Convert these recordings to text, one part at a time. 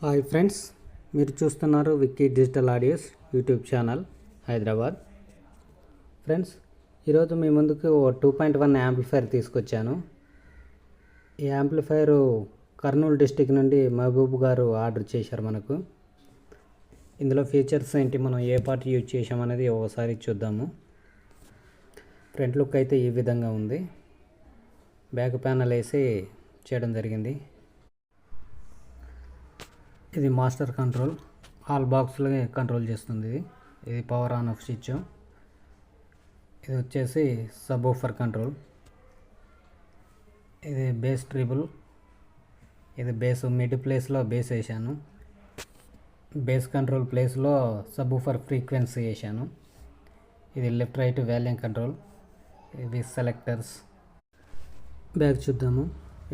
Hi friends, మీరు చూస్తున్నారు Vicky digital audios YouTube channel Hyderabad. Friends, ఈరోజు మీ ముందుకు 2.1 యాంప్లిఫైర్ తీసుకొచ్చాను. ఈ యాంప్లిఫైరు కర్నూలు డిస్టిక్ నుండి మహబూబ్ గారు ఆర్డర్ చేశారు మనకు. ఇందులో ఫీచర్స్ ఏంటి, మనం ఏ పార్ట్ యూజ్ చేసామనేది ఒకసారి చూద్దాము. ఫ్రంట్ లుక్ అయితే ఈ విధంగా ఉంది. బ్యాక్ ప్యానల్ వేసి చేయడం జరిగింది. ఇది మాస్టర్ కంట్రోల్, ఆల్ బాక్స్లో కంట్రోల్ చేస్తుంది. ఇది పవర్ ఆన్ ఆఫ్ స్విచ్. ఇది వచ్చేసి సబ్ వూఫర్ కంట్రోల్. ఇది బేస్ ట్రిబుల్. ఇది బేస్ మిడ్ ప్లేస్లో బేస్ వేసాను. బేస్ కంట్రోల్ ప్లేస్లో సబ్ వూఫర్ ఫ్రీక్వెన్సీ వేసాను. ఇది లెఫ్ట్ రైట్ వాల్యూమ్ కంట్రోల్. ఇవి సెలెక్టర్స్. బ్యాక్ చూద్దాము.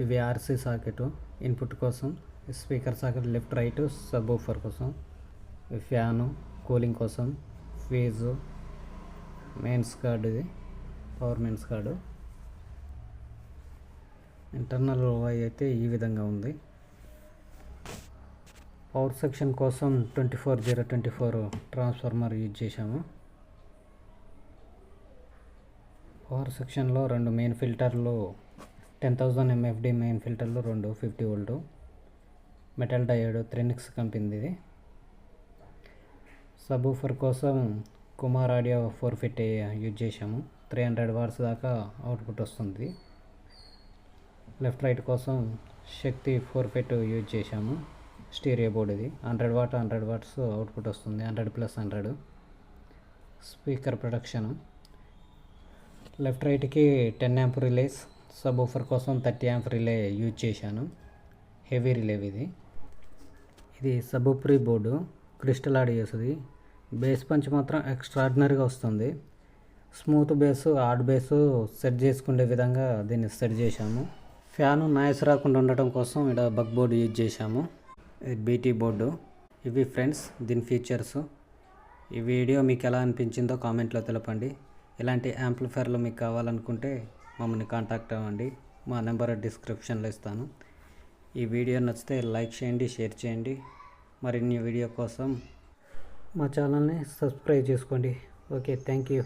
ఇవి ఆర్సీ సాకెట్ ఇన్పుట్ కోసం. Speaker socket left right subwoofer కోసం. ఫ్యాను కూలింగ్ కోసం. ఫీజు మెయిన్స్ కార్డు, ఇది పవర్ మెయిన్స్ కార్డు. ఇంటర్నల్ వై అయితే ఈ విధంగా ఉంది. పవర్ సెక్షన్ కోసం 24024 ట్రాన్స్ఫార్మర్ యూజ్ చేశాము. పవర్ సెక్షన్లో రెండు మెయిన్ ఫిల్టర్లు 10,000 MFD మెయిన్ ఫిల్టర్లు, రెండు 50 వోల్ట్ మెటల్ డయోడ్ త్రినిక్స్ కంపెనీది. ఇది సబ్ వూఫర్ కోసం కుమార్ ఆడియో 450 యూజ్ చేసాము. 300 వాట్స్ దాకా అవుట్పుట్ వస్తుంది. లెఫ్ట్ రైట్ కోసం శక్తి 450 యూజ్ చేసాము. Stereo board. ఇది 100 వాట్స్ అవుట్పుట్ వస్తుంది. 100+100 స్పీకర్ ప్రొడక్షన్. లెఫ్ట్ రైట్కి 10 amp రిలేస్. సబ్ వూఫర్ కోసం 30 amp రిలే యూజ్ చేశాను. హెవీ రిలే ఇది సబ్ వూఫర్ బోర్డు, క్రిస్టల్ ఆడియోస్ది. బేస్ పంచ్ మాత్రం ఎక్స్ట్రాడినరీగా వస్తుంది. Smooth bass, hard bass set చేసుకునే విధంగా దీన్ని సెట్ చేశాము. ఫ్యాను నాయిస్ రాకుండా ఉండటం కోసం ఇక్కడ బక్ బోర్డు యూజ్ చేశాము. ఇది బీటీ బోర్డు. ఇవి ఫ్రెండ్స్ దీని ఫీచర్స్. ఈ వీడియో మీకు ఎలా అనిపించిందో కామెంట్లో తెలపండి. ఇలాంటి యాంప్లిఫైర్లు మీకు కావాలనుకుంటే మమ్మల్ని కాంటాక్ట్ అవ్వండి. మా నెంబర్ డిస్క్రిప్షన్లో ఇస్తాను. ఈ వీడియో నచ్చితే లైక్ చేయండి, షేర్ చేయండి. మరిన్ని వీడియో కోసం మా ఛానల్ని సబ్స్క్రైబ్ చేసుకోండి. Okay, thank you.